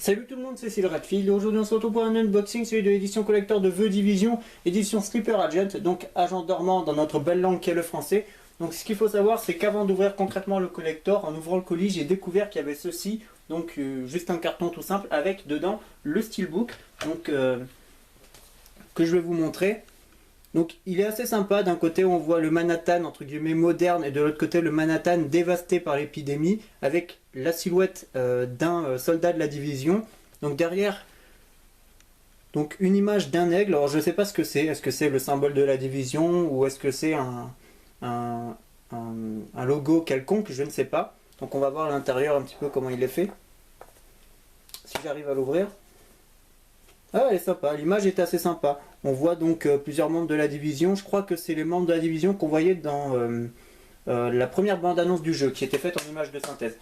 Salut tout le monde, c'est Cécile Radfield. Aujourd'hui on se retrouve pour un unboxing, celui de l'édition collector de The Division, édition Sleeper Agent, donc agent dormant dans notre belle langue qu'est le français. Donc ce qu'il faut savoir, c'est qu'avant d'ouvrir concrètement le collector, en ouvrant le colis, j'ai découvert qu'il y avait ceci, donc juste un carton tout simple avec dedans le steelbook, donc que je vais vous montrer. Donc il est assez sympa, d'un côté on voit le Manhattan entre guillemets moderne et de l'autre côté le Manhattan dévasté par l'épidémie avec la silhouette d'un soldat de la division. Donc derrière, donc une image d'un aigle, alors je ne sais pas ce que c'est, est-ce que c'est le symbole de la division ou est-ce que c'est un, un logo quelconque, je ne sais pas. Donc on va voir à l'intérieur un petit peu comment il est fait. Si j'arrive à l'ouvrir. Ah, elle est sympa, l'image est assez sympa. On voit donc plusieurs membres de la division. Je crois que c'est les membres de la division qu'on voyait dans la première bande-annonce du jeu, qui était faite en image de synthèse.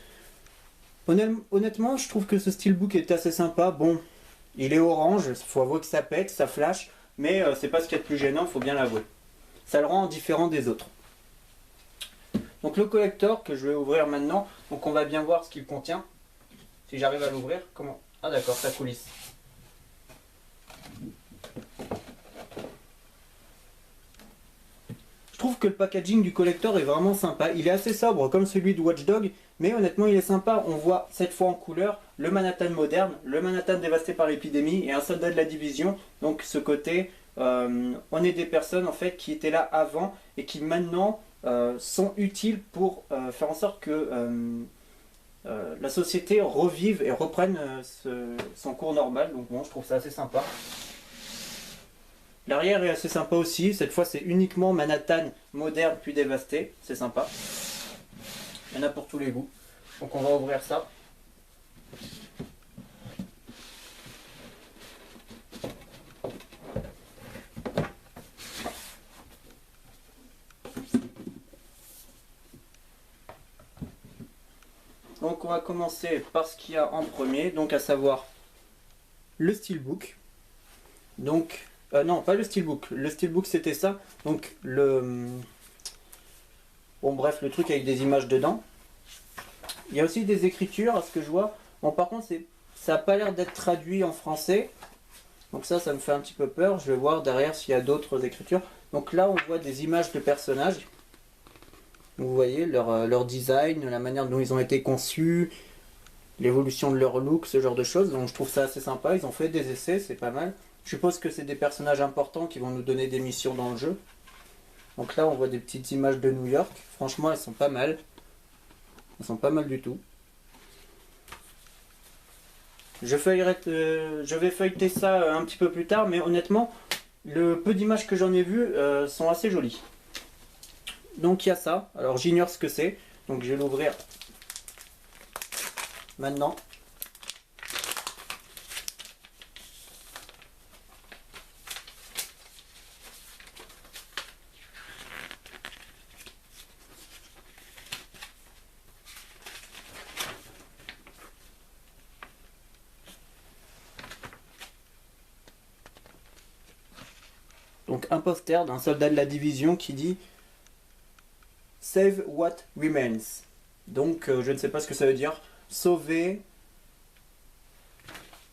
Honnêtement, je trouve que ce steelbook est assez sympa. Bon, il est orange, il faut avouer que ça pète, ça flash, mais c'est pas ce qu'il y a de plus gênant, il faut bien l'avouer. Ça le rend différent des autres. Donc le collector que je vais ouvrir maintenant, donc on va bien voir ce qu'il contient. Si j'arrive à l'ouvrir, comment... Ah d'accord, ça coulisse. Je trouve que le packaging du collector est vraiment sympa. Il est assez sobre comme celui de Watch Dogs, mais honnêtement il est sympa. On voit cette fois en couleur le Manhattan moderne, le Manhattan dévasté par l'épidémie et un soldat de la division. Donc ce côté, on est des personnes en fait qui étaient là avant et qui maintenant sont utiles pour faire en sorte que la société revive et reprenne son cours normal. Donc bon, je trouve ça assez sympa. L'arrière est assez sympa aussi, cette fois c'est uniquement Manhattan moderne puis dévasté, c'est sympa. Il y en a pour tous les goûts. Donc on va ouvrir ça. Donc on va commencer par ce qu'il y a en premier, donc à savoir le steelbook. Donc non, pas le steelbook. Le steelbook c'était ça. Donc le... Bon bref, le truc avec des images dedans. Il y a aussi des écritures à ce que je vois. Bon par contre ça n'a pas l'air d'être traduit en français. Donc ça me fait un petit peu peur. Je vais voir derrière s'il y a d'autres écritures. Donc là on voit des images de personnages. Vous voyez leur design, la manière dont ils ont été conçus, l'évolution de leur look, ce genre de choses. Donc je trouve ça assez sympa. Ils ont fait des essais, c'est pas mal. Je suppose que c'est des personnages importants qui vont nous donner des missions dans le jeu. Donc là on voit des petites images de New York. Franchement elles sont pas mal. Elles sont pas mal du tout. Je vais feuilleter ça un petit peu plus tard, mais honnêtement, le peu d'images que j'en ai vues sont assez jolies. Donc il y a ça. Alors j'ignore ce que c'est. Donc je vais l'ouvrir maintenant. Donc un poster d'un soldat de la division qui dit Save what remains. Donc je ne sais pas ce que ça veut dire. Sauver.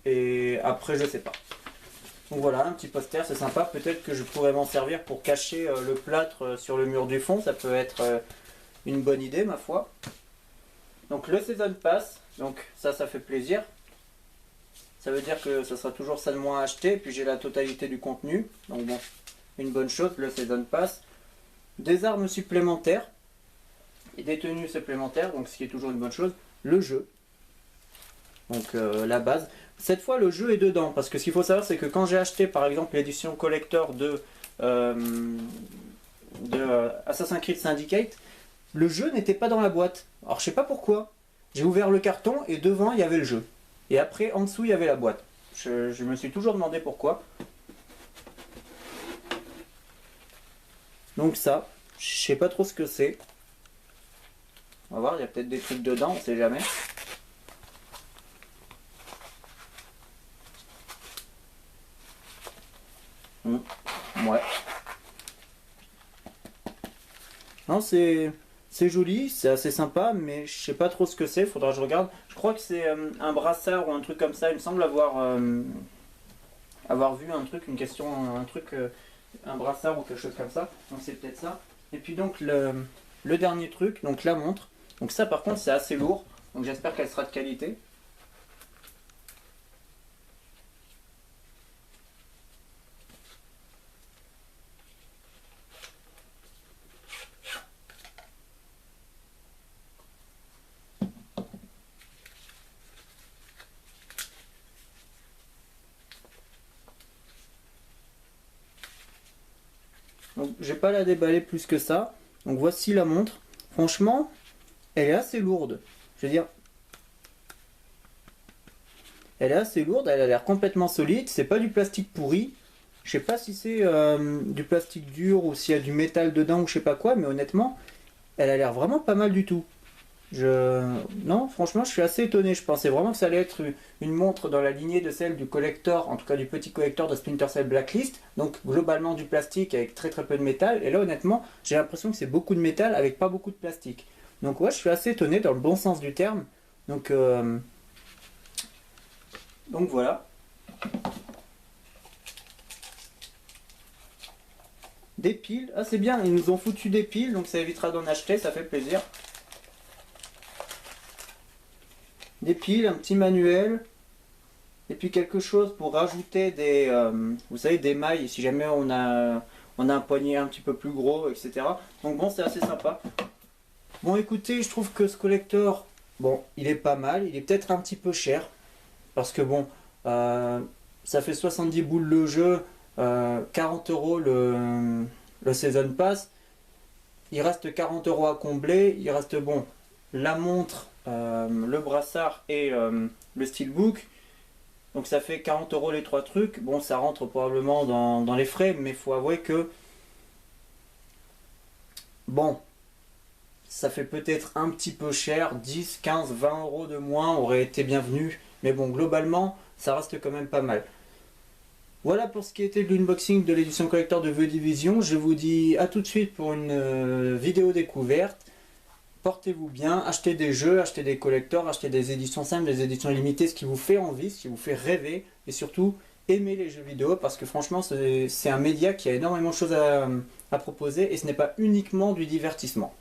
Et après je sais pas. Donc voilà, un petit poster, c'est sympa. Peut-être que je pourrais m'en servir pour cacher le plâtre sur le mur du fond. Ça peut être une bonne idée ma foi. Donc le Season Pass. Donc ça fait plaisir. Ça veut dire que ça sera toujours ça de moins à acheter. Puis j'ai la totalité du contenu. Donc bon, une bonne chose, le Season Pass. Des armes supplémentaires. Et des tenues supplémentaires, donc ce qui est toujours une bonne chose. Le jeu. Donc la base. Cette fois le jeu est dedans. Parce que ce qu'il faut savoir c'est que quand j'ai acheté par exemple l'édition collector de Assassin's Creed Syndicate, le jeu n'était pas dans la boîte. Alors je sais pas pourquoi. J'ai ouvert le carton et devant il y avait le jeu. Et après en dessous il y avait la boîte. Je me suis toujours demandé pourquoi. Donc ça, je sais pas trop ce que c'est. On va voir, il y a peut-être des trucs dedans, on sait jamais. Ouais. Non, c'est C'est joli, c'est assez sympa, mais je sais pas trop ce que c'est, faudra que je regarde. Je crois que c'est un brassard ou un truc comme ça, il me semble avoir vu un truc, une question, un truc, un brassard ou quelque chose comme ça, donc c'est peut-être ça. Et puis donc le dernier truc, donc la montre. Donc ça par contre c'est assez lourd, donc j'espère qu'elle sera de qualité. Donc je vais pas la déballer plus que ça. Donc voici la montre. Franchement, elle est assez lourde. Je veux dire, elle est assez lourde, elle a l'air complètement solide. C'est pas du plastique pourri. Je sais pas si c'est du plastique dur ou s'il y a du métal dedans ou je sais pas quoi, mais honnêtement, elle a l'air vraiment pas mal du tout. Non, franchement, je suis assez étonné. Je pensais vraiment que ça allait être une montre dans la lignée de celle du collector, en tout cas du petit collector de Splinter Cell Blacklist. Donc globalement du plastique avec très très peu de métal. Et là, honnêtement, j'ai l'impression que c'est beaucoup de métal avec pas beaucoup de plastique. Donc ouais, je suis assez étonné dans le bon sens du terme. Donc, donc voilà. Des piles. Ah c'est bien, ils nous ont foutu des piles, donc ça évitera d'en acheter, ça fait plaisir. Des piles, un petit manuel, et puis quelque chose pour rajouter des, vous savez, des mailles si jamais on a un poignet un petit peu plus gros, etc. Donc bon, c'est assez sympa. Bon, écoutez, je trouve que ce collector, bon, il est pas mal, il est peut-être un petit peu cher, parce que bon, ça fait 70 boules le jeu, 40 euros le Season Pass. Il reste 40 euros à combler, il reste bon, la montre, le brassard et le steelbook. Donc ça fait 40 euros les trois trucs. Bon, ça rentre probablement dans les frais, mais il faut avouer que bon, ça fait peut-être un petit peu cher. 10, 15, 20 euros de moins aurait été bienvenu. Mais bon, globalement, ça reste quand même pas mal. Voilà pour ce qui était de l'unboxing de l'édition collector de The Division. Je vous dis à tout de suite pour une vidéo découverte. Portez-vous bien, achetez des jeux, achetez des collectors, achetez des éditions simples, des éditions limitées, ce qui vous fait envie, ce qui vous fait rêver. Et surtout, aimez les jeux vidéo parce que franchement, c'est un média qui a énormément de choses à proposer et ce n'est pas uniquement du divertissement.